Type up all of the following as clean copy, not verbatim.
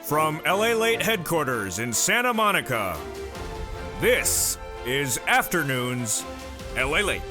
From LALATE headquarters in Santa Monica, this is Afternoons LALATE.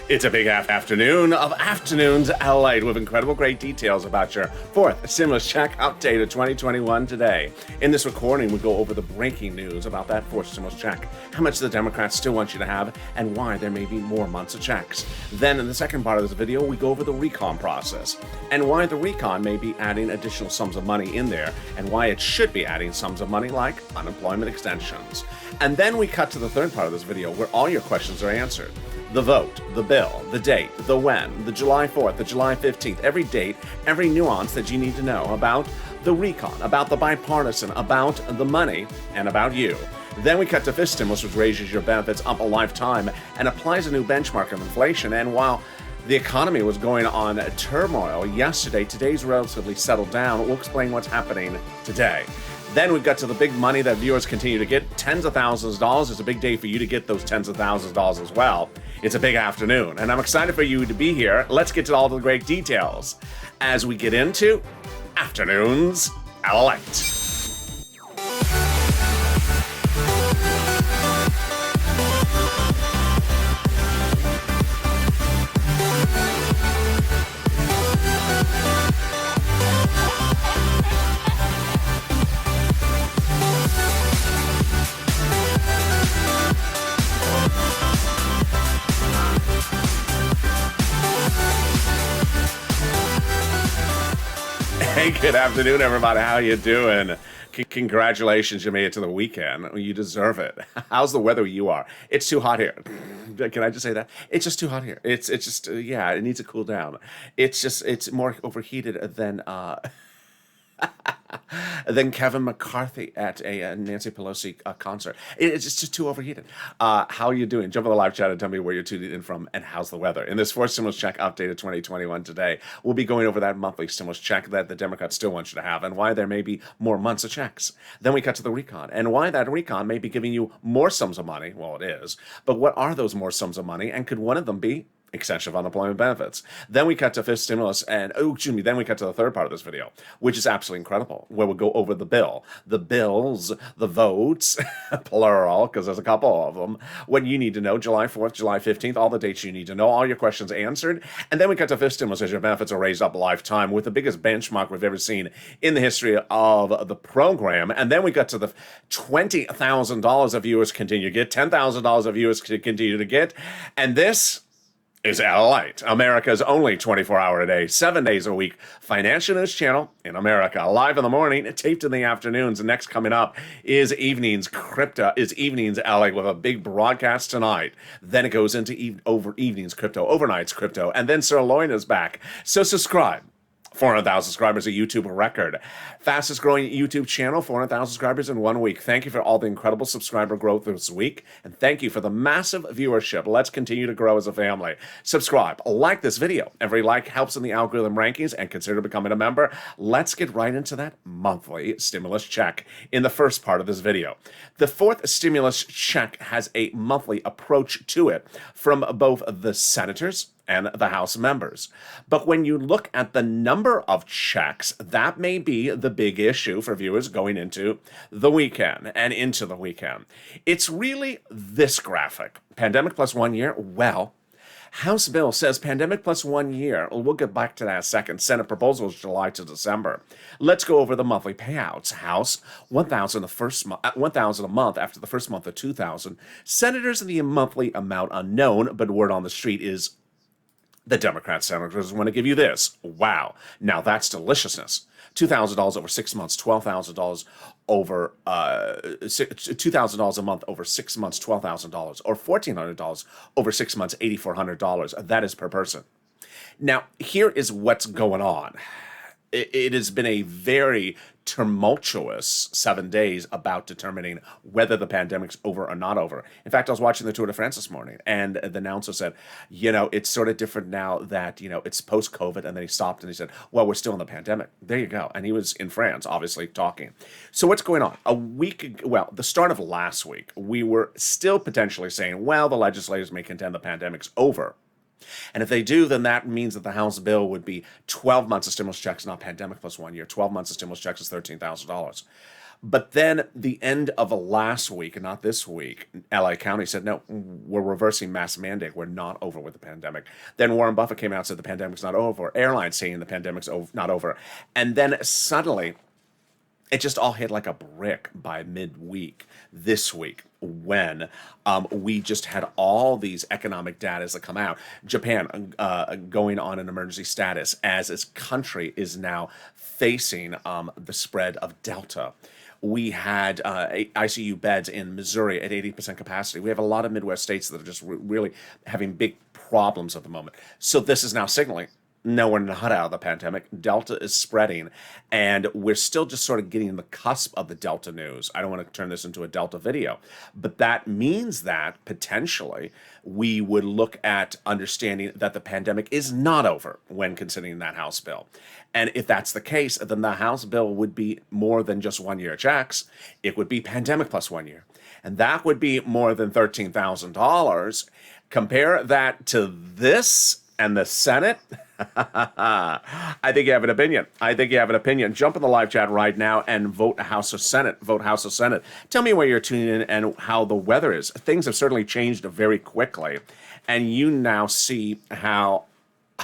It's a big afternoon of Afternoons LALATE with incredible great details about your fourth stimulus check update of 2021 today. In this recording, we go over the breaking news about that fourth stimulus check, how much the Democrats still want you to have, and why there may be more months of checks. Then in the second part of this video, we go over the recon process and why the recon may be adding additional sums of money in there and why it should be adding sums of money like unemployment extensions. And then we cut to the third part of this video where all your questions are answered. The vote, the bill, the date, the when, the July 4th, the July 15th, every date, every nuance that you need to know about the recon, about the bipartisan, about the money, and about you. Then we cut to fifth stimulus, which raises your benefits up a lifetime and applies a new benchmark of inflation. And while the economy was going on turmoil yesterday, today's relatively settled down. We'll explain what's happening today. Then we got to the big money that viewers continue to get, tens of thousands of dollars. It's a big day for you to get those tens of thousands of dollars as well. It's a big afternoon, and I'm excited for you to be here. Let's get to all the great details as we get into Afternoons LALATE. Hey, good afternoon, everybody. How you doing? Congratulations, you made it to the weekend. You deserve it. How's the weather where you are? It's too hot here. Can I just say that? It's just too hot here. It's just, yeah, it needs to cool down. It's more overheated than Kevin McCarthy at a Nancy Pelosi concert. It's just too overheated. How are you doing? Jump on the live chat and tell me where you're tuning in from and how's the weather. In this fourth stimulus check update of 2021 today, we'll be going over that monthly stimulus check that the Democrats still want you to have and why there may be more months of checks. Then we cut to the recon and why that recon may be giving you more sums of money. Well, it is. But what are those more sums of money? And could one of them be extension of unemployment benefits? Then we cut to fifth stimulus then we cut to the third part of this video, which is absolutely incredible, where we'll go over the bill, the bills, the votes, plural, because there's a couple of them, what you need to know, July 4th, July 15th, all the dates you need to know, all your questions answered. And then we cut to fifth stimulus as your benefits are raised up a lifetime with the biggest benchmark we've ever seen in the history of the program. And then we got to the $20,000 of viewers continue to get, $10,000 of viewers continue to get, and this is LALATE, America's only 24-hour-a-day, 7 days a week financial news channel in America. Live in the morning, taped in the afternoons. And next coming up is Evenings LA with a big broadcast tonight. Then it goes into Evenings Crypto, Overnight's Crypto, and then Sirloin is back. So subscribe. 400,000 subscribers, a YouTube record. Fastest growing YouTube channel, 400,000 subscribers in 1 week. Thank you for all the incredible subscriber growth this week. And thank you for the massive viewership. Let's continue to grow as a family. Subscribe, like this video. Every like helps in the algorithm rankings and consider becoming a member. Let's get right into that monthly stimulus check in the first part of this video. The fourth stimulus check has a monthly approach to it from both the senators and the House members. But when you look at the number of checks, that may be the big issue for viewers going into the weekend and into the weekend. It's really this graphic. Pandemic plus 1 year, well, House bill says pandemic plus 1 year. We'll get back to that in a second. Senate proposal is July to December. Let's go over the monthly payouts. House, $1,000 a month after the first month of $2,000. Senators, the monthly amount unknown, but word on the street is the Democrat senators want to give you this. Wow. Now that's deliciousness. $2,000 over 6 months, $12,000 over $2,000 a month over 6 months, $12,000, or $1,400 over 6 months, $8,400. That is per person. Now, here is what's going on. It has been a very tumultuous 7 days about determining whether the pandemic's over or not over. In fact, I was watching the Tour de France this morning, and the announcer said, it's sort of different now that, it's post-COVID, and then he stopped and he said, well, we're still in the pandemic. There you go. And he was in France, obviously, talking. So what's going on? The start of last week, we were still potentially saying, well, the legislators may contend the pandemic's over. And if they do, then that means that the House bill would be 12 months of stimulus checks, not pandemic plus 1 year. 12 months of stimulus checks is $13,000. But then the end of last week, and not this week, LA County said, no, we're reversing mask mandate. We're not over with the pandemic. Then Warren Buffett came out and said the pandemic's not over. Airlines saying the pandemic's not over. And then suddenly, it just all hit like a brick by midweek this week when we just had all these economic data that come out. Japan going on an emergency status as its country is now facing the spread of Delta. We had ICU beds in Missouri at 80% capacity. We have a lot of Midwest states that are just really having big problems at the moment. So this is now signaling, no, we're not out of the pandemic. Delta is spreading, and we're still just sort of getting the cusp of the Delta news. I don't want to turn this into a Delta video, but that means that potentially we would look at understanding that the pandemic is not over when considering that House bill. And if that's the case, then the House bill would be more than just 1 year checks. It would be pandemic plus 1 year. And that would be more than $13,000. Compare that to this and the Senate. I think you have an opinion. Jump in the live chat right now and vote House or Senate. Vote House or Senate. Tell me where you're tuning in and how the weather is. Things have certainly changed very quickly. And you now see how,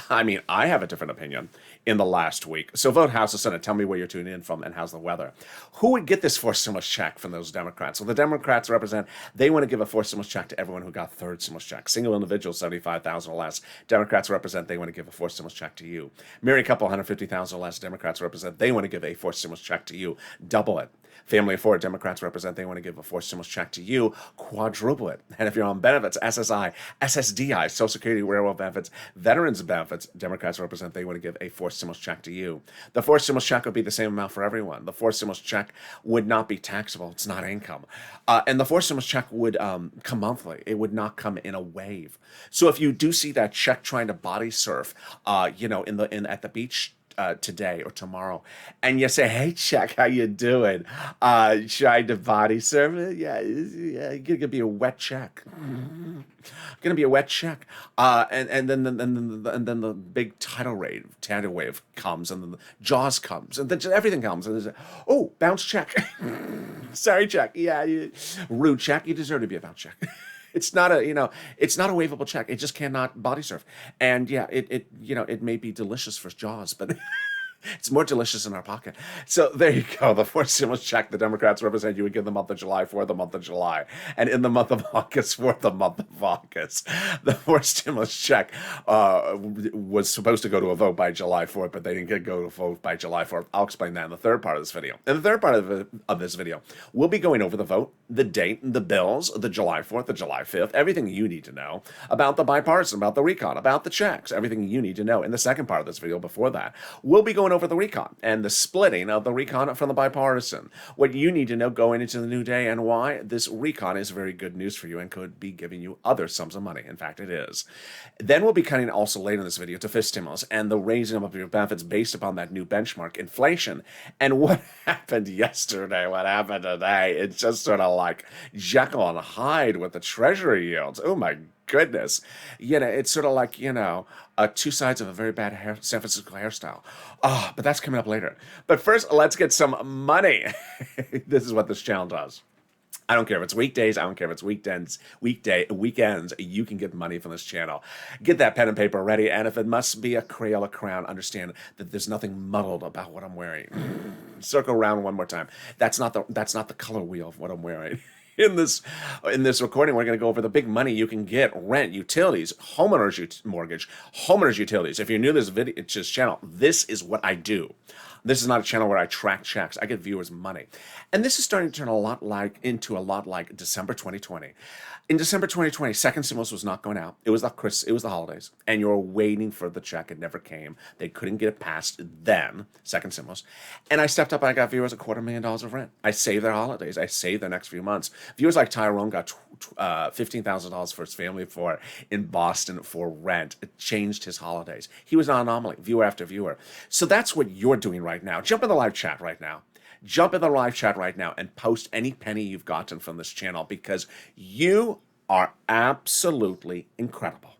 I have a different opinion in the last week. So vote House or Senate. Tell me where you're tuning in from and how's the weather. Who would get this forced stimulus check from those Democrats? Well, the Democrats represent, they want to give a forced stimulus check to everyone who got third stimulus check. Single individuals, 75,000 or less. Democrats represent, they want to give a forced stimulus check to you. Married couple, 150,000 or less. Democrats represent, they want to give a forced stimulus check to you. Double it. Family of four, Democrats represent, they want to give a forced stimulus check to you. Quadruple it. And if you're on benefits, SSI, SSDI, Social Security, railroad benefits, veterans benefits, Democrats represent, they want to give a forced stimulus check to you. The forced stimulus check would be the same amount for everyone. The forced stimulus check would not be taxable. It's not income. And the forced stimulus check would come monthly. It would not come in a wave. So if you do see that check trying to body surf, at the beach today or tomorrow, and you say, "Hey, check, how you doing? Trying to body surf it? Yeah, gonna be a wet check. Gonna be a wet check." And then the big tidal wave comes, and then the Jaws comes, and then just everything comes, and there's bounce check. Sorry, check. Yeah, rude check. You deserve to be a bounce check. It's not a waivable check. It just cannot body surf. And yeah, it may be delicious for Jaws, but it's more delicious in our pocket. So there you go. The forced stimulus check the Democrats represent, you would give the month of July for the month of July. And in the month of August for the month of August. The forced stimulus check was supposed to go to a vote by July 4th, but they didn't go to a vote by July 4th. I'll explain that in the third part of this video. In the third part of this video, we'll be going over the vote, the date, the bills, the July 4th, the July 5th, everything you need to know about the bipartisan, about the recon, about the checks, everything you need to know. In the second part of this video, before that, we'll be going over the recon and the splitting of the recon from the bipartisan. What you need to know going into the new day and why this recon is very good news for you and could be giving you other sums of money. In fact, it is. Then we'll be cutting also later in this video to fifth stimulus and the raising of your benefits based upon that new benchmark, inflation. And what happened yesterday, what happened today, it's just sort of like Jekyll and Hyde with the treasury yields. Oh my goodness. It's sort of like, two sides of a very bad San Francisco hairstyle. But that's coming up later. But first, let's get some money. This is what this channel does. I don't care if it's weekdays. I don't care if it's weekends. Weekends, you can get money from this channel. Get that pen and paper ready. And if it must be a Crayola crown, understand that there's nothing muddled about what I'm wearing. Circle around one more time. That's not the color wheel of what I'm wearing. In this recording, we're going to go over the big money you can get: rent, utilities, homeowners mortgage, homeowners utilities. If you're new to this channel, this is what I do. This is not a channel where I track checks. I get viewers money. And this is starting to turn into a lot like December 2020. In December 2020, second stimulus was not going out. It was the holidays, and you were waiting for the check. It never came. They couldn't get it passed then, second stimulus. And I stepped up and I got viewers $250,000 of rent. I saved their holidays. I saved their next few months. Viewers like Tyrone got $15,000 for his family in Boston for rent. It changed his holidays. He was an anomaly, viewer after viewer. So that's what you're doing right now. Jump in the live chat right now. Jump in the live chat right now and post any penny you've gotten from this channel, because you are absolutely incredible.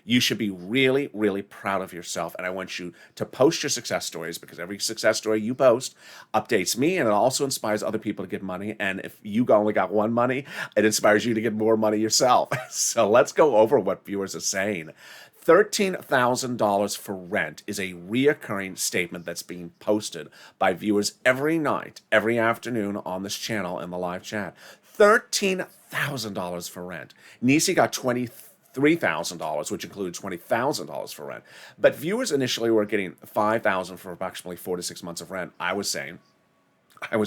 You should be really, really proud of yourself. And I want you to post your success stories, because every success story you post updates me, and it also inspires other people to get money. And if you only got one money, it inspires you to get more money yourself. So let's go over what viewers are saying. $13,000 for rent is a reoccurring statement that's being posted by viewers every night, every afternoon on this channel in the live chat. $13,000 for rent. Nisi got $23,000, which included $20,000 for rent. But viewers initially were getting $5,000 for approximately 4 to 6 months of rent. I was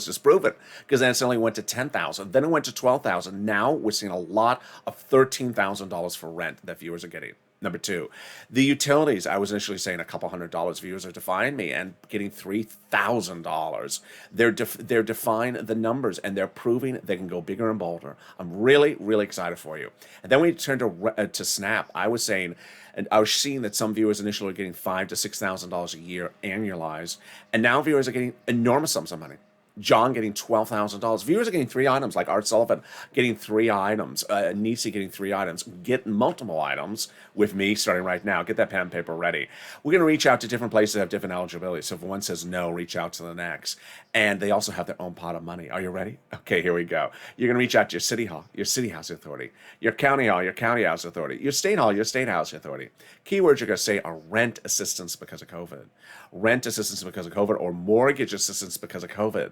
disproven, because then it suddenly went to $10,000, then it went to $12,000. Now we're seeing a lot of $13,000 for rent that viewers are getting. Number two, the utilities. I was initially saying a couple $100. Viewers are defying me and getting $3,000. They're defying the numbers, and they're proving they can go bigger and bolder. I'm really, really excited for you. And then we turn to Snap. I was saying, and I was seeing that some viewers initially were getting $5,000 to $6,000 a year annualized, and now viewers are getting enormous sums of money. John getting $12,000. Viewers are getting 3 items, like Art Sullivan getting 3 items. Nisi getting 3 items. Get multiple items with me starting right now. Get that pen and paper ready. We're going to reach out to different places that have different eligibility. So if one says no, reach out to the next. And they also have their own pot of money. Are you ready? Okay, here we go. You're going to reach out to your city hall, your city housing authority, your county hall, your county housing authority, your state hall, your state housing authority. Keywords you're going to say are rent assistance because of COVID, rent assistance because of COVID, or mortgage assistance because of COVID.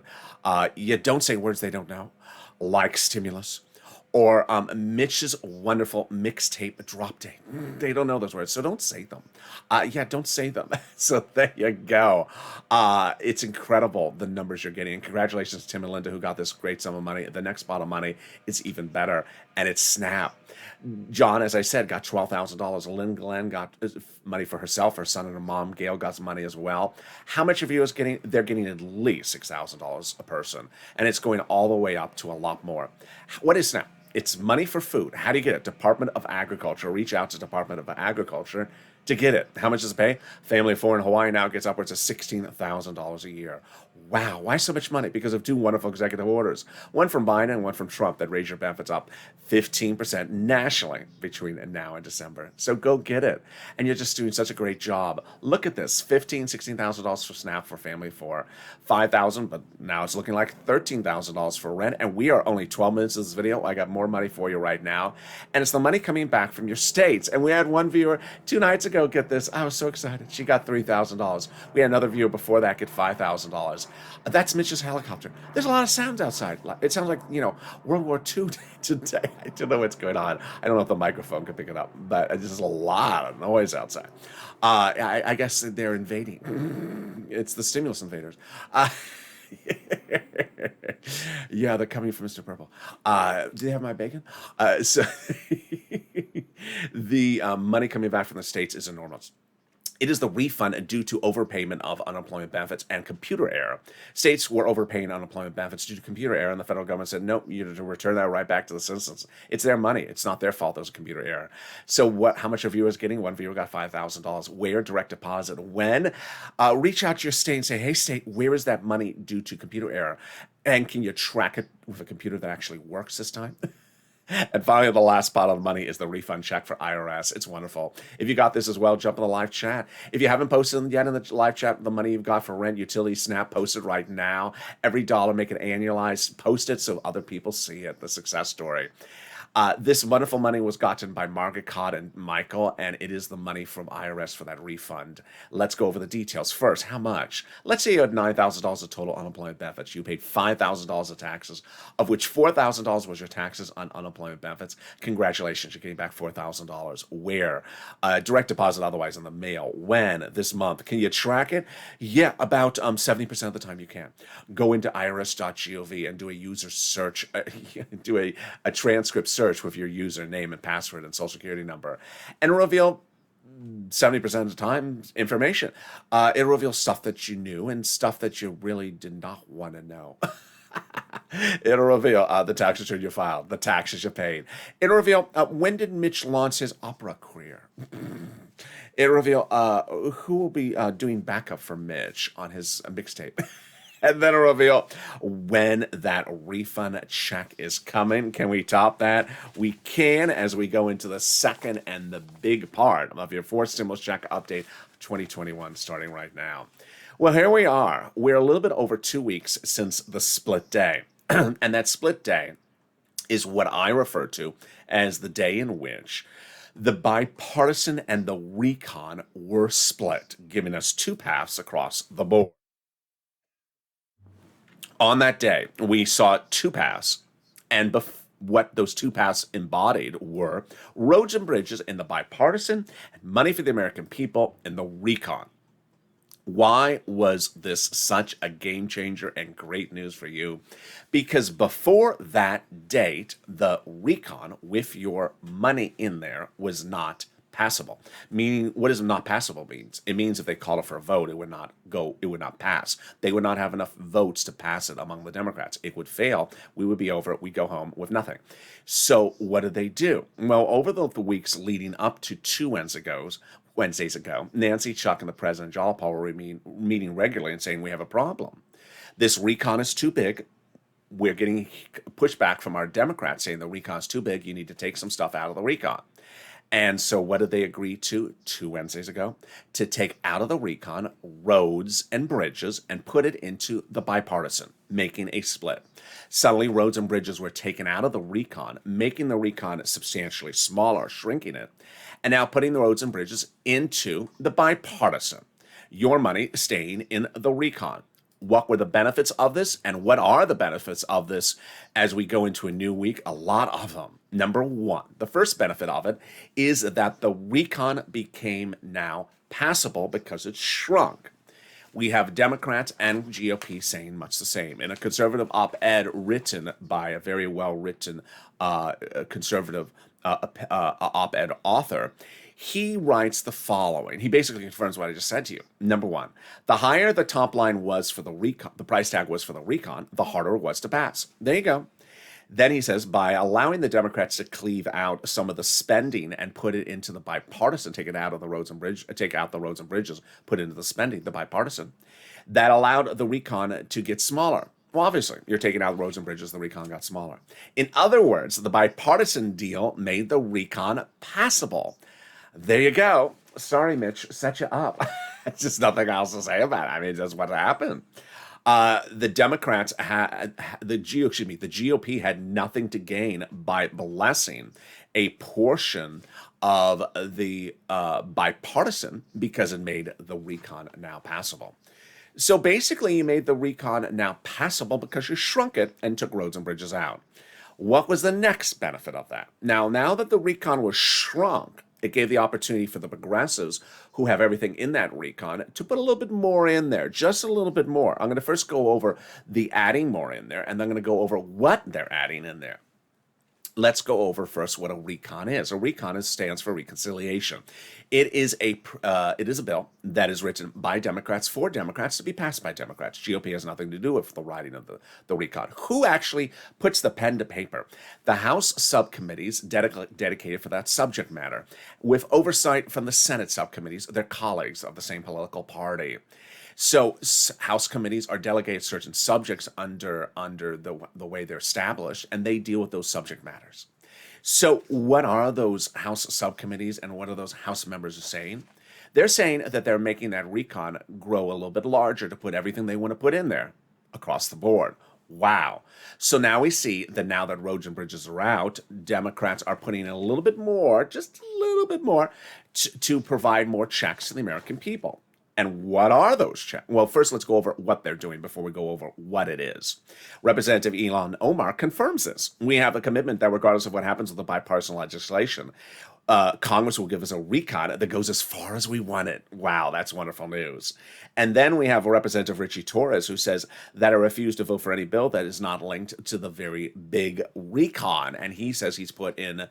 You don't say words they don't know, like stimulus, or Mitch's wonderful mixtape drop date. They don't know those words, so don't say them. Don't say them. So there you go. It's incredible, the numbers you're getting. And congratulations to Tim and Linda, who got this great sum of money. The next pot of money is even better, and it's Snap. John, as I said, got $12,000. Lynn Glenn got money for herself. Her son and her mom, Gail, got some money as well. How much are viewers getting? They're getting at least $6,000 a person, and it's going all the way up to a lot more. What is Snap? It's money for food. How do you get it? Department of Agriculture. Reach out to Department of Agriculture to get it. How much does it pay? Family of 4 in Hawaii now gets upwards of $16,000 a year. Wow, why so much money? Because of 2 wonderful executive orders. One from Biden and one from Trump that raise your benefits up 15% nationally between now and December. So go get it. And you're just doing such a great job. Look at this, $15,000, $16,000 for Snap for family of 4, $5,000, but now it's looking like $13,000 for rent. And we are only 12 minutes of this video. I got more money for you right now. And it's the money coming back from your states. And we had one viewer 2 nights ago get this. I was so excited. She got $3,000. We had another viewer before that get $5,000. That's Mitch's helicopter. There's a lot of sounds outside. It sounds like, World War II today. I don't know what's going on. I don't know if the microphone can pick it up, but there's a lot of noise outside. I guess they're invading. It's the stimulus invaders. Yeah, they're coming for Mr. Purple. Do they have my bacon? So the money coming back from the states is enormous. It is the refund due to overpayment of unemployment benefits and computer error. States were overpaying unemployment benefits due to computer error, and the federal government said, nope, you have to return that right back to the citizens. It's their money. It's not their fault. There was a computer error. So how much are viewers getting? One viewer got $5,000. Where? Direct deposit. When? Reach out to your state and say, hey, state, where is that money due to computer error? And can you track it with a computer that actually works this time? And finally, the last pot of money is the refund check for IRS. It's wonderful. If you got this as well, jump in the live chat. If you haven't posted yet in the live chat, the money you've got for rent, utility, Snap, post it right now. Every dollar, make it annualized. Post it so other people see it, the success story. This wonderful money was gotten by Margaret Codd and Michael, and it is the money from IRS for that refund. Let's go over the details. First, how much? Let's say you had $9,000 of total unemployment benefits. You paid $5,000 of taxes, of which $4,000 was your taxes on unemployment benefits. Congratulations, you're getting back $4,000. Where? Direct deposit, otherwise in the mail. When? This month. Can you track it? Yeah, about 70% of the time you can. Go into irs.gov and do a user search, do a transcript search with your username and password and social security number, and reveal 70% of the time information. It'll reveal stuff that you knew and stuff that you really did not want to know. It'll reveal the tax return you filed, the taxes you paid. It'll reveal when did Mitch launch his opera career. It'll reveal who will be doing backup for Mitch on his mixtape. and then a reveal when that refund check is coming. Can we top that? We can, as we go into the second and the big part of your fourth stimulus check update 2021 starting right now. Well, here we are. We're a little bit over 2 weeks since the split day. And that split day is what I refer to as the day in which the bipartisan and the recon were split, giving us two paths across the board. On that day, we saw two paths, and what those two paths embodied were roads and bridges in the bipartisan and money for the American people in the recon. Why was this such a game changer and great news for you? Because before that date, the recon with your money in there was not passable. Meaning, what does not passable means? It means if they called it for a vote, it would not pass. They would not have enough votes to pass it among the Democrats. It would fail. We would be over it. We'd go home with nothing. So what did they do? Well, over the weeks leading up to 2 Wednesdays ago, Nancy, Chuck, and the President, Jalopal, were meeting regularly and saying, we have a problem. This recon is too big. We're getting pushback from our Democrats saying the recon is too big. You need to take some stuff out of the recon. And so what did they agree to 2 Wednesdays ago? To take out of the recon roads and bridges and put it into the bipartisan, making a split. Suddenly, roads and bridges were taken out of the recon, making the recon substantially smaller, shrinking it, and now putting the roads and bridges into the bipartisan. Your money staying in the recon. What were the benefits of this, and what are the benefits of this as we go into a new week? A lot of them. Number one, the first benefit of it is that the recon became now passable because it shrunk. We have Democrats and GOP saying much the same. In a conservative op-ed written by a very well-written conservative op-ed author, he writes the following. He basically confirms what I just said to you. Number one, the higher the top line was for the recon, the price tag was for the recon, the harder it was to pass. There you go. Then he says, by allowing the Democrats to cleave out some of the spending and put it into the bipartisan, take out the roads and bridges, put it into the spending, the bipartisan, that allowed the recon to get smaller. Well, obviously, you're taking out roads and bridges, the recon got smaller. In other words, the bipartisan deal made the recon passable. There you go. Sorry, Mitch, set you up. It's just nothing else to say about it. I mean, that's what happened. The Democrats the GOP had nothing to gain by blessing a portion of the bipartisan because it made the recon now passable. So basically, you made the recon now passable because you shrunk it and took roads and bridges out. What was the next benefit of that? Now that the recon was shrunk, it gave the opportunity for the progressives who have everything in that recon to put a little bit more in there, just a little bit more. I'm going to first go over the adding more in there, and then I'm going to go over what they're adding in there. Let's go over first what a recon is. A recon stands for reconciliation. It is a bill that is written by Democrats for Democrats to be passed by Democrats. GOP has nothing to do with the writing of the recon. Who actually puts the pen to paper? The House subcommittees dedicated for that subject matter, with oversight from the Senate subcommittees, their colleagues of the same political party. So House committees are delegated certain subjects under the way they're established, and they deal with those subject matters. So what are those House subcommittees and what are those House members saying? They're saying that they're making that recon grow a little bit larger to put everything they want to put in there across the board. Wow. So now we see that now that roads and bridges are out, Democrats are putting in a little bit more, just a little bit more, to provide more checks to the American people. And what are those checks? Well, first, let's go over what they're doing before we go over what it is. Representative Ilhan Omar confirms this. We have a commitment that regardless of what happens with the bipartisan legislation, Congress will give us a recon that goes as far as we want it. Wow, that's wonderful news. And then we have Representative Richie Torres who says that I refuse to vote for any bill that is not linked to the very big recon. And he says he's put in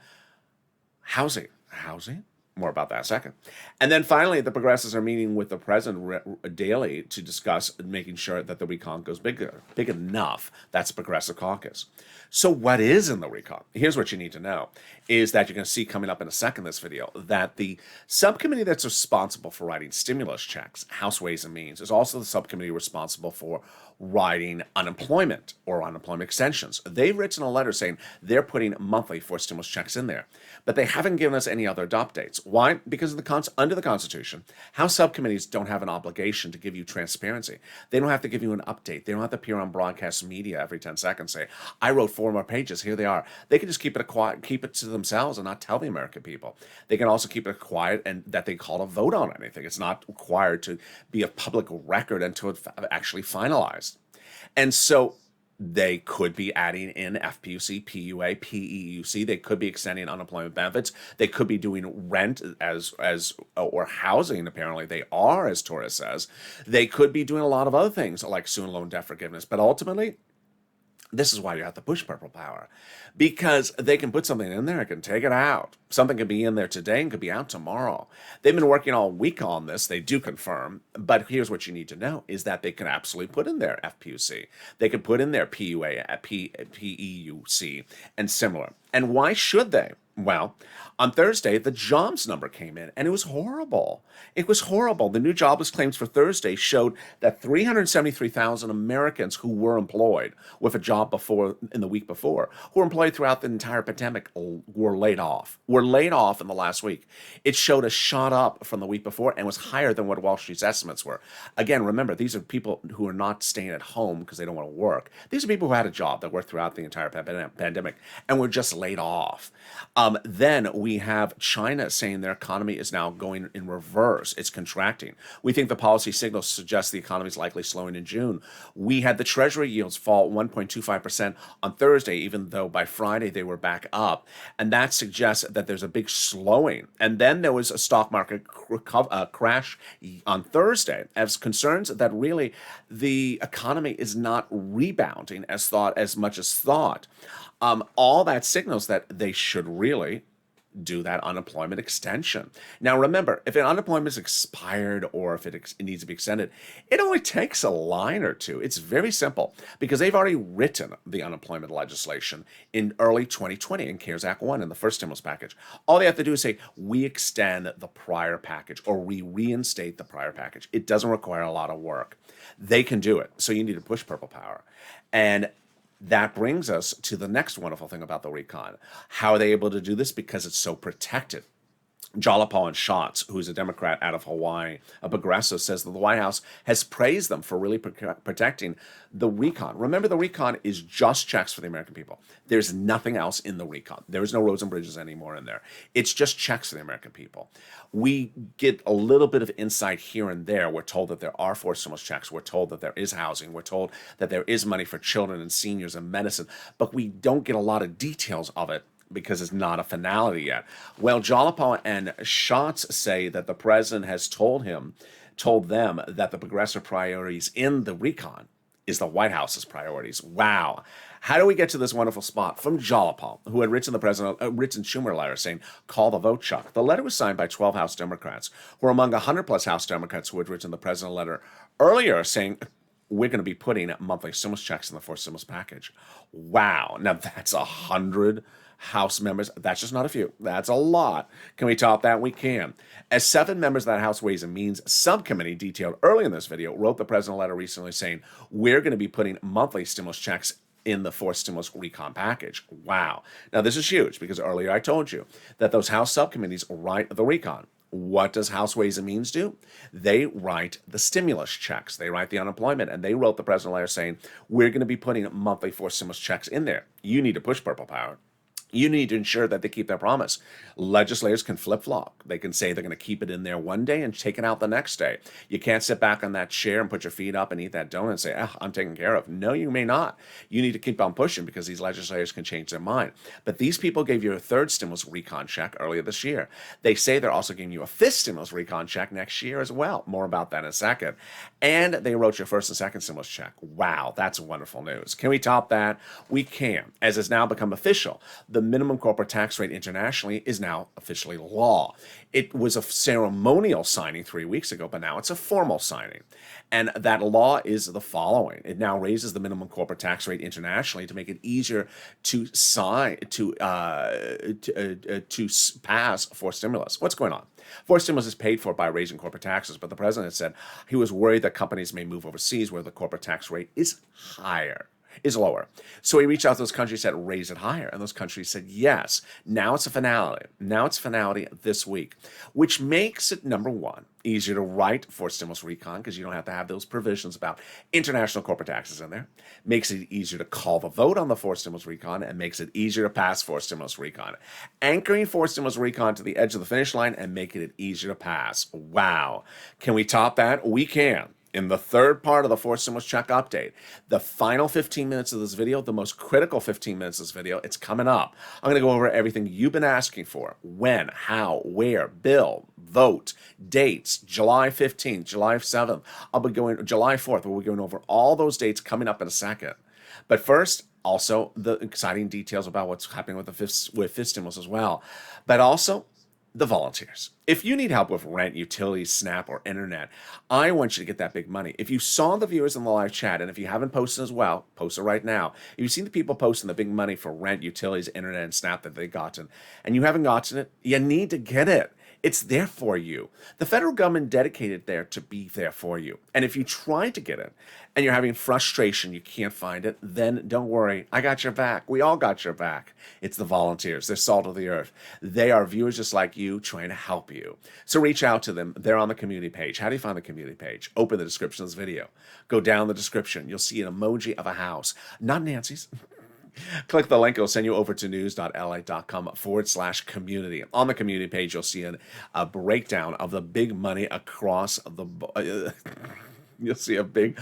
housing. Housing? More about that in a second. And then finally, the progressives are meeting with the president daily to discuss making sure that the recon goes big enough. That's the progressive caucus. So what is in the recon? Here's what you need to know, is that you're going to see coming up in a second in this video that the subcommittee that's responsible for writing stimulus checks, House Ways and Means, is also the subcommittee responsible for writing unemployment or unemployment extensions. They've written a letter saying they're putting monthly for stimulus checks in there, but they haven't given us any other updates. Why? Because of under the Constitution, House subcommittees don't have an obligation to give you transparency. They don't have to give you an update. They don't have to appear on broadcast media every 10 seconds say, I wrote 4 more pages, here they are. They can just keep it to themselves and not tell the American people. They can also keep it quiet and that they call a vote on anything. It's not required to be a public record until it's actually finalized. And so they could be adding in FPUC, PUA, PEUC. They could be extending unemployment benefits. They could be doing rent or housing. Apparently they are, as Torres says. They could be doing a lot of other things like student loan debt forgiveness. But ultimately, this is why you have to push purple power, because they can put something in there and can take it out. Something could be in there today and could be out tomorrow. They've been working all week on this. They do confirm. But here's what you need to know is that they can absolutely put in their FPUC. They can put in their PUA, PEUC, and similar. And why should they? Well, on Thursday, the jobs number came in, and it was horrible. It was horrible. The new jobless claims for Thursday showed that 373,000 Americans who were employed with a job in the week before, who were employed throughout the entire pandemic, were laid off. Were laid off in the last week. It showed a shot up from the week before and was higher than what Wall Street's estimates were. Again, remember, these are people who are not staying at home because they don't want to work. These are people who had a job that worked throughout the entire pandemic and were just laid off. Then we have China saying their economy is now going in reverse. It's contracting. We think the policy signals suggest the economy is likely slowing in June. We had the Treasury yields fall 1.25% on Thursday, even though by Friday they were back up. And that suggests that there's a big slowing. And then there was a stock market crash on Thursday as concerns that really the economy is not rebounding as much as thought. All that signals that they should really do that unemployment extension. Now, remember, if an unemployment is expired or if it needs to be extended, it only takes a line or two. It's very simple because they've already written the unemployment legislation in early 2020 in CARES Act 1 in the first stimulus package. All they have to do is say, we extend the prior package or we reinstate the prior package. It doesn't require a lot of work. They can do it. So you need to push purple power. And that brings us to the next wonderful thing about the recon. How are they able to do this? Because it's so protected. Jalapal and Schatz, who's a Democrat out of Hawaii, a progressive, says that the White House has praised them for really protecting the recon. Remember, the recon is just checks for the American people. There's nothing else in the recon. There is no roads and bridges anymore in there. It's just checks for the American people. We get a little bit of insight here and there. We're told that there are forced stimulus checks. We're told that there is housing. We're told that there is money for children and seniors and medicine. But we don't get a lot of details of it because it's not a finality yet. Well, Jalapal and Schatz say that the president has told them that the progressive priorities in the recon is the White House's priorities. Wow. How do we get to this wonderful spot? From Jalapal, who had written written Schumer a letter saying, call the vote, Chuck. The letter was signed by 12 House Democrats, who are among 100-plus House Democrats who had written the president a letter earlier saying, we're going to be putting monthly stimulus checks in the fourth stimulus package. Wow. Now, that's 100 House members. That's just not a few. That's a lot. Can we top that? We can. As 7 members of that House Ways and Means subcommittee detailed early in this video, wrote the president a letter recently saying, we're going to be putting monthly stimulus checks in the fourth stimulus recon package. Wow. Now, this is huge because earlier I told you that those House subcommittees write the recon. What does House Ways and Means do? They write the stimulus checks. They write the unemployment. And they wrote the president a letter saying, we're going to be putting monthly fourth stimulus checks in there. You need to push purple power. You need to ensure that they keep their promise. Legislators can flip-flop. They can say they're going to keep it in there one day and take it out the next day. You can't sit back on that chair and put your feet up and eat that donut and say, I'm taken care of. No, you may not. You need to keep on pushing because these legislators can change their mind. But these people gave you a third stimulus recon check earlier this year. They say they're also giving you a fifth stimulus recon check next year as well. More about that in a second. And they wrote your first and second stimulus check. Wow, that's wonderful news. Can we top that? We can. As has now become official, the minimum corporate tax rate internationally is now officially law. It was a ceremonial signing 3 weeks ago, but now it's a formal signing. And that law is the following. It now raises the minimum corporate tax rate internationally to make it easier to pass for stimulus. What's going on? Forced stimulus is paid for by raising corporate taxes, but the president said he was worried that companies may move overseas where the corporate tax rate is lower. So he reached out to those countries and said, raise it higher. And those countries said, yes. Now it's a finality. Now it's finality this week, which makes it, number one, easier to write for stimulus recon because you don't have to have those provisions about international corporate taxes in there. Makes it easier to call the vote on the forced stimulus recon and makes it easier to pass forced stimulus recon. Anchoring forced stimulus recon to the edge of the finish line and making it easier to pass. Wow. Can we top that? We can. In the third part of the forced stimulus check update, the final 15 minutes of this video, the most critical 15 minutes of this video, it's coming up. I'm going to go over everything you've been asking for. When, how, where, bill, vote, dates, July 15th, July 7th. I'll be going July 4th. We'll be going over all those dates coming up in a second. But first, also the exciting details about what's happening with the fifth stimulus as well. But also, the volunteers. If you need help with rent, utilities, SNAP, or internet, I want you to get that big money. If you saw the viewers in the live chat, and if you haven't posted as well, post it right now. If you've seen the people posting the big money for rent, utilities, internet, and SNAP that they've gotten, and you haven't gotten it, you need to get it. It's there for you. The federal government dedicated there to be there for you. And if you try to get it and you're having frustration, you can't find it, then don't worry. I got your back. We all got your back. It's the volunteers. They're salt of the earth. They are viewers just like you trying to help you. So reach out to them. They're on the community page. How do you find the community page? Open the description of this video. Go down the description. You'll see an emoji of a house. Not Nancy's. Click the link. It'll send you over to news.lalate.com/community. On the community page, you'll see a breakdown of the big money across the... You'll see a big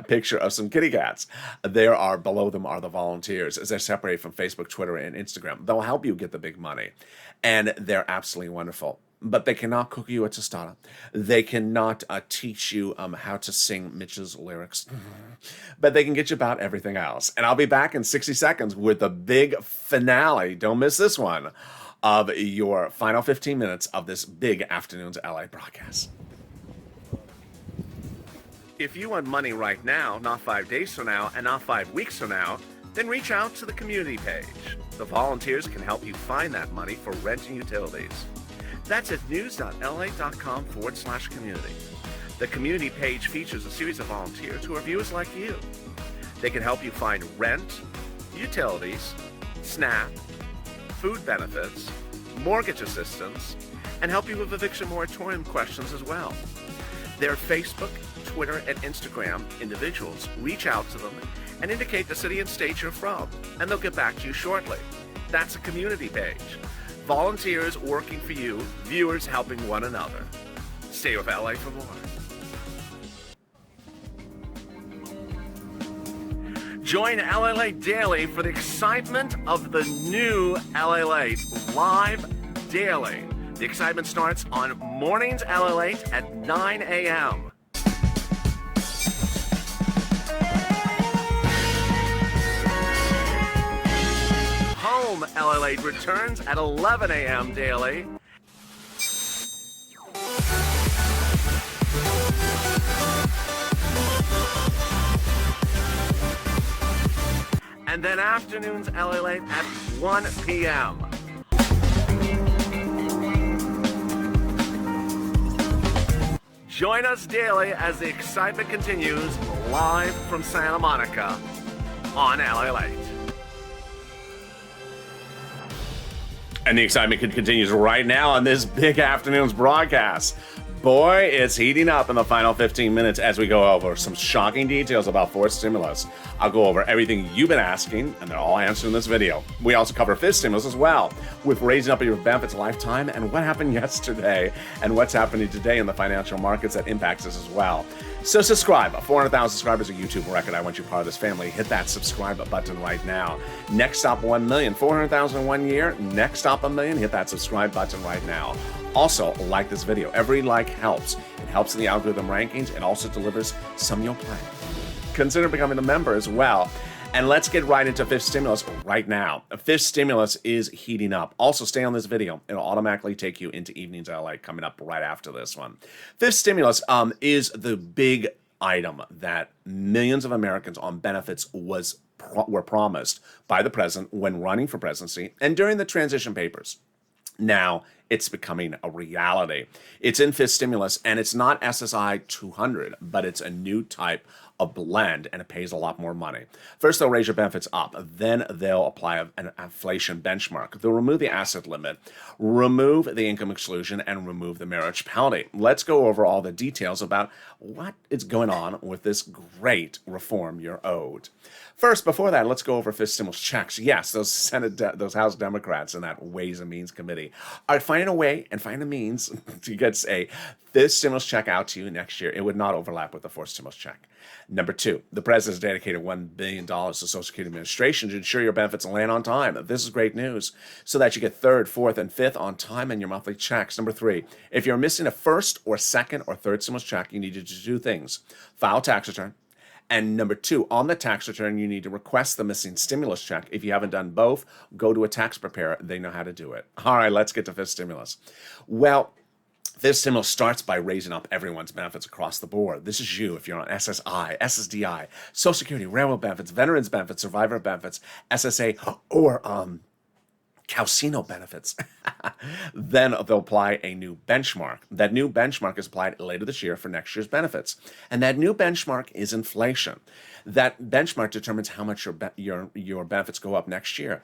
picture of some kitty cats. Below them are the volunteers as they're separated from Facebook, Twitter, and Instagram. They'll help you get the big money. And they're absolutely wonderful. But they cannot cook you a tostada. They cannot teach you how to sing Mitch's lyrics. But they can get you about everything else. And I'll be back in 60 seconds with the big finale. Don't miss this one of your final 15 minutes of this big Afternoons LA broadcast. If you want money right now, not 5 days from now, and not 5 weeks from now, then reach out to the community page. The volunteers can help you find that money for rent and utilities. That's at news.lalate.com/community. The community page features a series of volunteers who are viewers like you. They can help you find rent, utilities, SNAP, food benefits, mortgage assistance, and help you with eviction moratorium questions as well. Their Facebook, Twitter, and Instagram individuals. Reach out to them and indicate the city and state you're from, and they'll get back to you shortly. That's a community page. Volunteers working for you, viewers helping one another. Stay with LA for more. Join LALATE Daily for the excitement of the new LALATE live daily. The excitement starts on mornings LALATE at 9 a.m. Home LALATE returns at 11 a.m. daily. And then afternoons LALATE at 1 p.m. Join us daily as the excitement continues live from Santa Monica on LALATE. And the excitement continues right now on this big afternoon's broadcast. Boy, it's heating up in the final 15 minutes as we go over some shocking details about forced stimulus. I'll go over everything you've been asking, and they're all answered in this video. We also cover fifth stimulus as well, with raising up your benefits lifetime and what happened yesterday and what's happening today in the financial markets that impacts us as well. So subscribe. 400,000 subscribers, a YouTube record. I want you part of this family. Hit that subscribe button right now. Next stop 1 million. 400,000 in 1 year. Next stop 1 million. Hit that subscribe button right now. Also, like this video. Every like helps. It helps in the algorithm rankings. It also delivers some you'll play. Consider becoming a member as well. And let's get right into fifth stimulus right now. Fifth stimulus is heating up. Also, stay on this video. It'll automatically take you into Evenings LA coming up right after this one. Fifth stimulus is the big item that millions of Americans on benefits were promised by the president when running for presidency and during the transition papers. Now it's becoming a reality. It's in fifth stimulus, and it's not SSI 200, but it's a new type of blend, and it pays a lot more money. First, they'll raise your benefits up. Then they'll apply an inflation benchmark. They'll remove the asset limit, remove the income exclusion, and remove the marriage penalty. Let's go over all the details about what is going on with this great reform you're owed. First, before that, let's go over fifth stimulus checks. Yes, those House Democrats in that Ways and Means Committee are finding a way and finding a means to get a fifth stimulus check out to you next year. It would not overlap with the fourth stimulus check. Number two, the president's dedicated $1 billion to Social Security Administration to ensure your benefits land on time. This is great news, so that you get third, fourth, and fifth on time in your monthly checks. Number three, if you're missing a first or second or third stimulus check, you need to do two things. File tax return. And number two, on the tax return, you need to request the missing stimulus check. If you haven't done both, go to a tax preparer. They know how to do it. All right, let's get to fifth stimulus. Well, fifth stimulus starts by raising up everyone's benefits across the board. This is you if you're on SSI, SSDI, Social Security, railroad benefits, veterans benefits, survivor benefits, SSA, or Calcino benefits. Then they'll apply a new benchmark. That new benchmark is applied later this year for next year's benefits. And that new benchmark is inflation. That benchmark determines how much your benefits go up next year.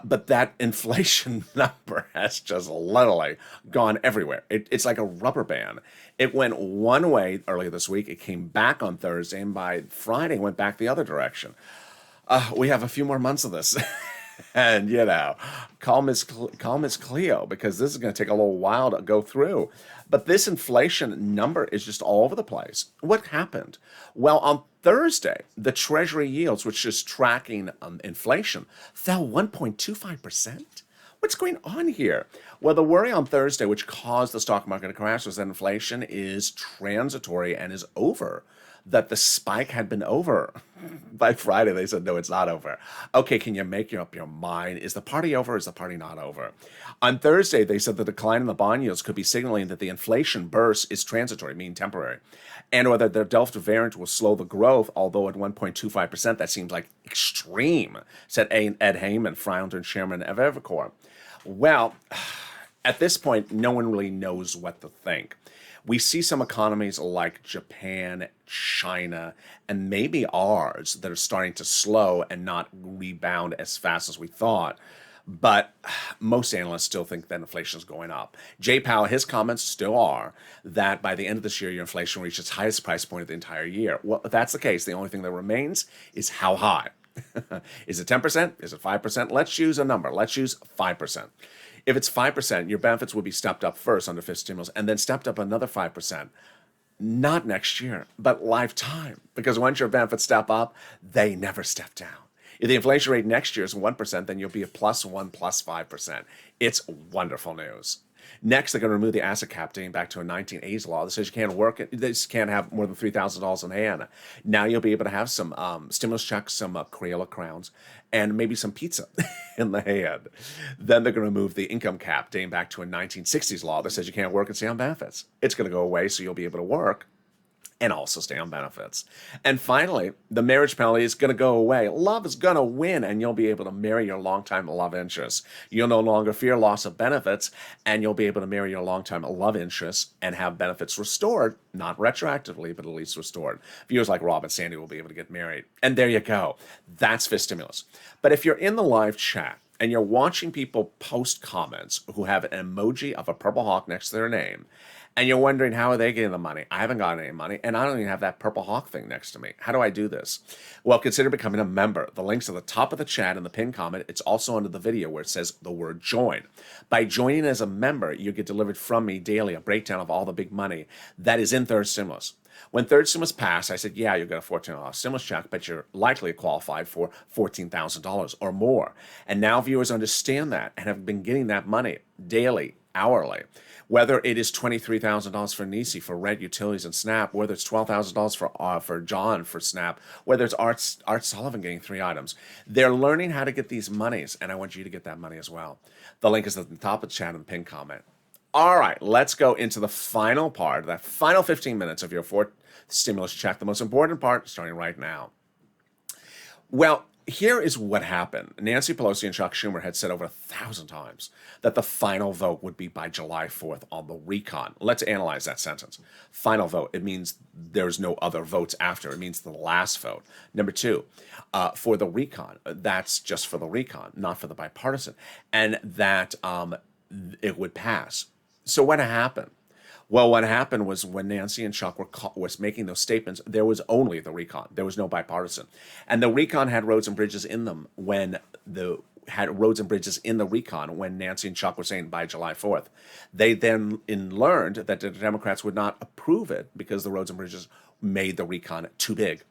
But that inflation number has just literally gone everywhere. It's like a rubber band. It went one way earlier this week. It came back on Thursday, and by Friday went back the other direction. We have a few more months of this. And, call Miss Cleo, because this is going to take a little while to go through. But this inflation number is just all over the place. What happened? Well, on Thursday, the Treasury yields, which is tracking inflation, fell 1.25%. What's going on here? Well, the worry on Thursday, which caused the stock market to crash, was that inflation is transitory and is over. That the spike had been over. By Friday, they said, no, it's not over. Okay, can you make up your mind? Is the party over or is the party not over? On Thursday, they said the decline in the bond yields could be signaling that the inflation burst is transitory, meaning temporary, and or that the Delta variant will slow the growth, although at 1.25%, that seems like extreme, said Ed Heyman, founder and chairman of Evercore. Well, at this point, no one really knows what to think. We see some economies like Japan, China, and maybe ours that are starting to slow and not rebound as fast as we thought. But most analysts still think that inflation is going up. Jay Powell, his comments still are that by the end of this year, your inflation will reach its highest price point of the entire year. Well, if that's the case, the only thing that remains is how high. Is it 10%? Is it 5%? Let's use a number. Let's use 5%. If it's 5%, your benefits will be stepped up first under fifth stimulus and then stepped up another 5%. Not next year, but lifetime. Because once your benefits step up, they never step down. If the inflation rate next year is 1%, then you'll be a +1, +5%. It's wonderful news. Next, they're going to remove the asset cap dating back to a 1980s law that says you can't have more than $3,000 in hand. Now you'll be able to have some stimulus checks, some Crayola crowns, and maybe some pizza in the hand. Then they're going to remove the income cap dating back to a 1960s law that says you can't work and stay on benefits. It's going to go away, so you'll be able to work and also stay on benefits. And finally, the marriage penalty is going to go away. Love is going to win, and you'll be able to marry your longtime love interest. You'll no longer fear loss of benefits, and you'll be able to marry your longtime love interest and have benefits restored, not retroactively, but at least restored. Viewers like Rob and Sandy will be able to get married. And there you go. That's fifth stimulus. But if you're in the live chat and you're watching people post comments who have an emoji of a purple hawk next to their name, and you're wondering, how are they getting the money? I haven't got any money, and I don't even have that purple hawk thing next to me. How do I do this? Well, consider becoming a member. The link's at the top of the chat and the pinned comment. It's also under the video where it says the word join. By joining as a member, you get delivered from me daily a breakdown of all the big money that is in third stimulus. When third stimulus passed, I said, yeah, you'll get a $14 stimulus check, but you're likely qualified for $14,000 or more. And now viewers understand that and have been getting that money daily. hourly. Whether it is $23,000 for Nisi for rent, utilities, and SNAP, whether it's $12,000 for John for SNAP, whether it's Art Sullivan getting 3 items, they're learning how to get these monies, and I want you to get that money as well. The link is at the top of the chat and the pinned comment. All right, let's go into the final part, that final 15 minutes of your fourth stimulus check, the most important part, starting right now. Well, here is what happened. Nancy Pelosi and Chuck Schumer had said over 1,000 times that the final vote would be by July 4th on the recon. Let's analyze that sentence. Final vote, it means there's no other votes after. It means the last vote. Number two, for the recon, that's just for the recon, not for the bipartisan. And that it would pass. So what happened? Well, what happened was when Nancy and Chuck was making those statements, there was only the recon. There was no bipartisan. And the recon had roads and bridges in them when Nancy and Chuck were saying by July 4th. They then learned that the Democrats would not approve it because the roads and bridges made the recon too big,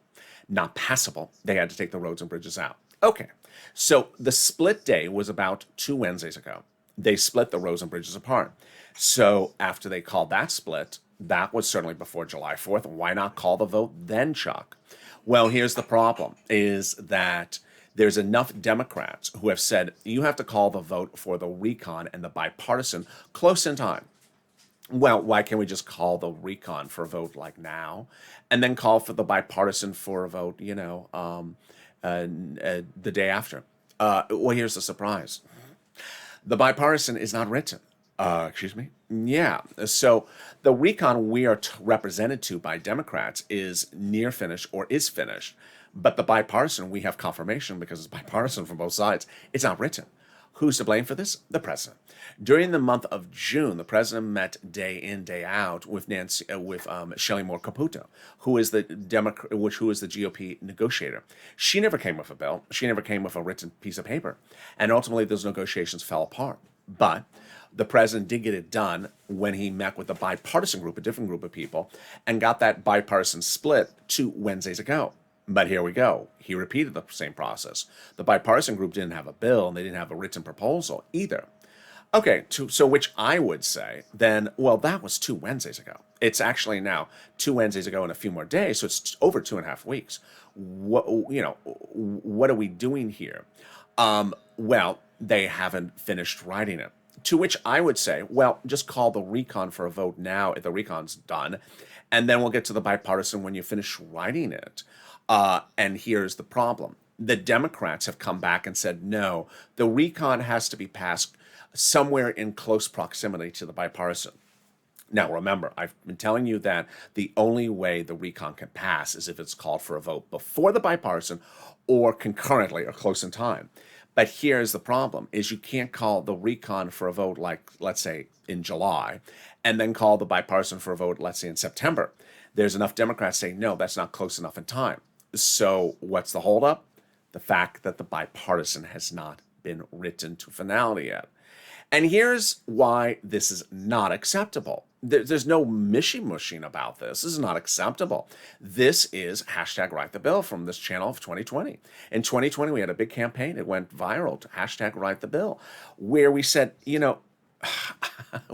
not passable. They had to take the roads and bridges out. Okay, so the split day was about 2 Wednesdays ago. They split the roads and bridges apart. So after they called that split, that was certainly before July 4th. Why not call the vote then, Chuck? Well, here's the problem, is that there's enough Democrats who have said you have to call the vote for the recon and the bipartisan close in time. Well, why can't we just call the recon for a vote like now and then call for the bipartisan for a vote, the day after? Well, here's the surprise. The bipartisan is not written. Excuse me? Yeah. So the recon we are represented to by Democrats is near finished or is finished. But the bipartisan, we have confirmation because it's bipartisan from both sides. It's not written. Who's to blame for this? The president. During the month of June, the president met day in, day out with Shelley Moore Caputo, who is the GOP negotiator. She never came with a bill. She never came with a written piece of paper. And ultimately, those negotiations fell apart. But the president did get it done when he met with a bipartisan group, a different group of people, and got that bipartisan split 2 Wednesdays ago. But here we go. He repeated the same process. The bipartisan group didn't have a bill, and they didn't have a written proposal either. Okay, so which I would say then, well, that was 2 Wednesdays ago. It's actually now 2 Wednesdays ago and a few more days, so it's over 2.5 weeks. What are we doing here? Well, they haven't finished writing it. To which I would say, well, just call the recon for a vote now if the recon's done, and then we'll get to the bipartisan when you finish writing it. And here's the problem. The Democrats have come back and said, no, the recon has to be passed somewhere in close proximity to the bipartisan. Now, remember, I've been telling you that the only way the recon can pass is if it's called for a vote before the bipartisan or concurrently or close in time. But here's the problem, is you can't call the recon for a vote like, let's say, in July, and then call the bipartisan for a vote, let's say, in September. There's enough Democrats saying, no, that's not close enough in time. So what's the holdup? The fact that the bipartisan has not been written to finality yet. And here's why this is not acceptable. There's no mushy-mushing about this. This is not acceptable. This is hashtag Write the Bill from this channel of 2020. In 2020, we had a big campaign. It went viral to hashtag Write the Bill, where we said,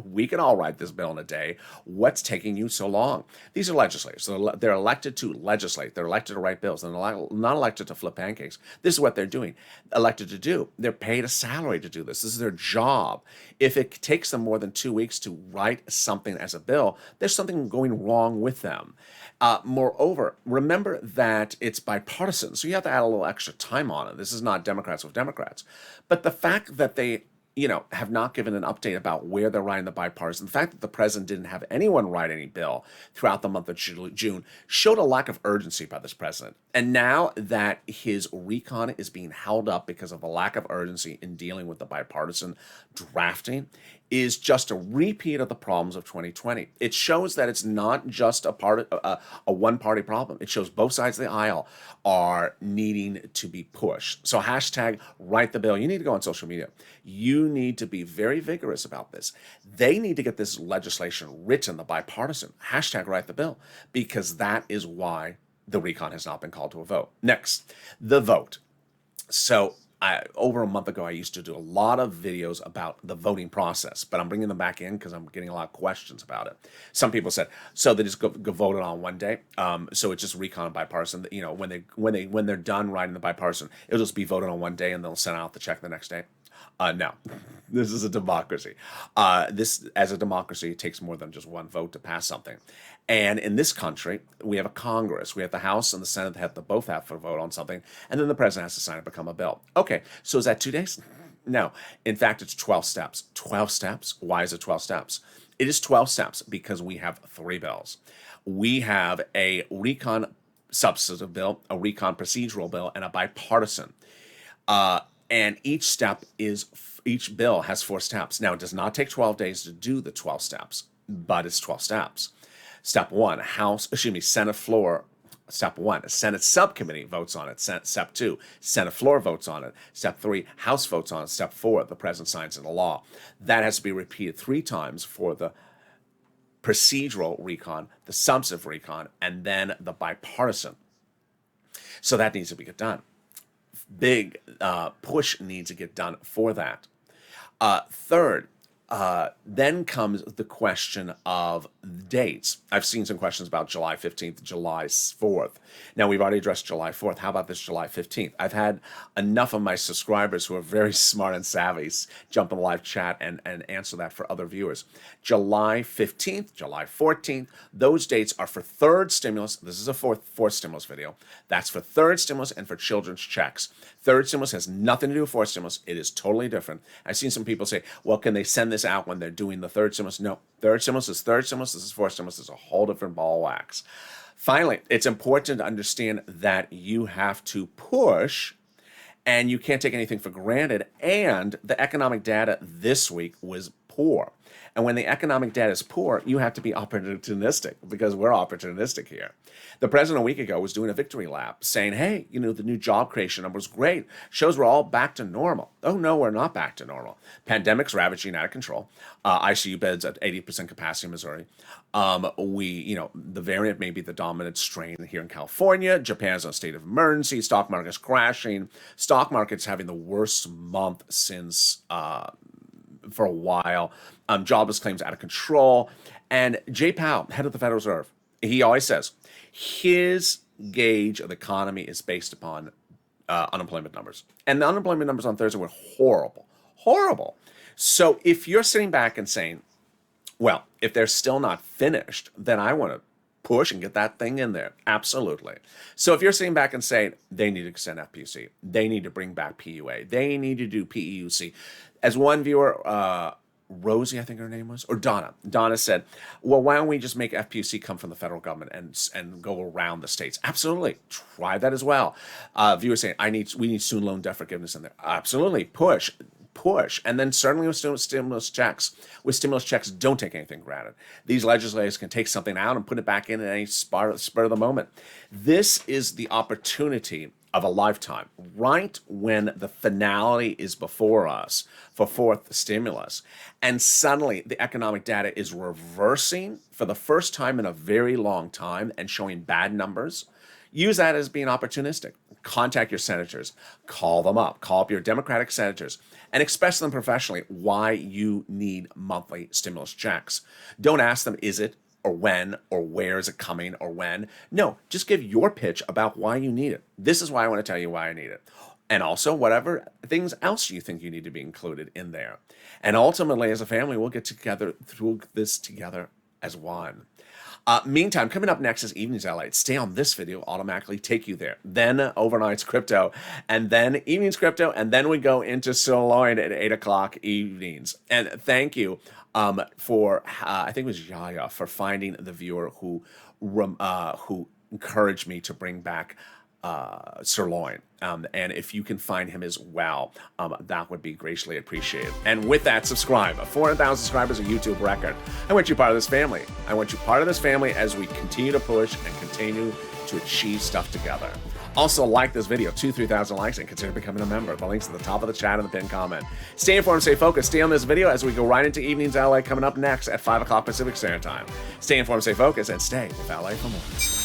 we can all write this bill in a day. What's taking you so long? These are legislators. They're elected to legislate. They're elected to write bills. They're not elected to flip pancakes. This is what they're doing. Elected to do. They're paid a salary to do this. This is their job. If it takes them more than 2 weeks to write something as a bill, there's something going wrong with them. Moreover, remember that it's bipartisan, so you have to add a little extra time on it. This is not Democrats with Democrats. But the fact that they have not given an update about where they're writing the bipartisan. The fact that the president didn't have anyone write any bill throughout the month of June showed a lack of urgency by this president. And now that his recon is being held up because of a lack of urgency in dealing with the bipartisan drafting is just a repeat of the problems of 2020. It shows that it's not just a one-party problem. It shows both sides of the aisle are needing to be pushed. So hashtag Write the Bill. You need to go on social media. You need to be very vigorous about this. They need to get this legislation written, the bipartisan. Hashtag Write the Bill, because that is why the recon has not been called to a vote. Next, the vote. So over a month ago, I used to do a lot of videos about the voting process, but I'm bringing them back in because I'm getting a lot of questions about it. Some people said, so they just go vote it on one day. So it's just recon and bipartisan. You know, when they're done writing the bipartisan, it'll just be voted on one day and they'll send out the check the next day. No, this is a democracy. This, as a democracy, it takes more than just one vote to pass something. And in this country, we have a Congress. We have the House and the Senate that both have to vote on something, and then the president has to sign it, become a bill. Okay, so is that 2 days? No. In fact, it's 12 steps. 12 steps? Why is it 12 steps? It is 12 steps because we have 3 bills. We have a recon substantive bill, a recon procedural bill, and a bipartisan. And each bill has 4 steps. Now, it does not take 12 days to do the 12 steps, but it's 12 steps. Step 1, Senate floor. Step 1, a Senate subcommittee votes on it. Step 2, Senate floor votes on it. Step 3, House votes on it. Step 4, the president signs into law. That has to be repeated 3 times for the procedural recon, the substantive recon, and then the bipartisan. So that needs to get done. Big push needs to get done for that. Third, then comes the question of dates. I've seen some questions about July 15th, July 4th. Now, we've already addressed July 4th. How about this July 15th? I've had enough of my subscribers who are very smart and savvy jump in the live chat and answer that for other viewers. July 15th, July 14th, those dates are for third stimulus. This is a fourth stimulus video. That's for third stimulus and for children's checks. Third stimulus has nothing to do with fourth stimulus. It is totally different. I've seen some people say, well, can they send this out when they're doing the third stimulus? No. Third stimulus is third stimulus. This is fourth stimulus. It's a whole different ball of wax. Finally, it's important to understand that you have to push and you can't take anything for granted. And the economic data this week was poor. And when the economic data is poor, you have to be opportunistic because we're opportunistic here. The president a week ago was doing a victory lap saying, hey, the new job creation number was great. Shows we're all back to normal. Oh, no, we're not back to normal. Pandemic's ravaging out of control. ICU beds at 80% capacity in Missouri. The variant may be the dominant strain here in California. Japan's in a state of emergency. Stock market's crashing. Stock market's having the worst month since for a while. Jobless claims out of control. And Jay Powell, head of the Federal Reserve, he always says his gauge of the economy is based upon unemployment numbers. And the unemployment numbers on Thursday were horrible. Horrible. So if you're sitting back and saying, well, if they're still not finished, then I want to push and get that thing in there. Absolutely. So if you're sitting back and saying they need to extend FPC, they need to bring back PUA, they need to do PEUC. As one viewer, Rosie, I think her name was, or Donna. Donna said, well, why don't we just make FPUC come from the federal government and go around the states? Absolutely. Try that as well. Viewers saying, we need student loan debt forgiveness in there. Absolutely. Push. And then certainly with stimulus checks. With stimulus checks, don't take anything granted. These legislators can take something out and put it back in at any spur of the moment. This is the opportunity of a lifetime, right when the finality is before us for fourth stimulus. And suddenly the economic data is reversing for the first time in a very long time and showing bad numbers. Use that as being opportunistic. Contact your senators, call them up, call up your Democratic senators, and express to them professionally why you need monthly stimulus checks. Don't ask them, is it, or when, or where is it coming, or when. No, just give your pitch about why you need it. This is why I want to tell you why I need it. And also whatever things else you think you need to be included in there. And ultimately, as a family, we'll get together through this together as one. Meantime, coming up next is Evenings LALATE. Stay on this video, automatically take you there. Then overnight's crypto, and then evening's crypto, and then we go into Sirloin at 8 o'clock evenings. And thank you for, I think it was Yaya, for finding the viewer who encouraged me to bring back Sirloin. And if you can find him as well, that would be graciously appreciated. And with that, subscribe. 400,000 subscribers, a YouTube record. I want you part of this family. I want you part of this family as we continue to push and continue to achieve stuff together. Also, like this video, 2,000-3,000 likes, and consider becoming a member. The link's at the top of the chat and the pinned comment. Stay informed, stay focused. Stay on this video as we go right into Evenings LA coming up next at 5 o'clock Pacific Standard Time. Stay informed, stay focused, and stay with LA for more.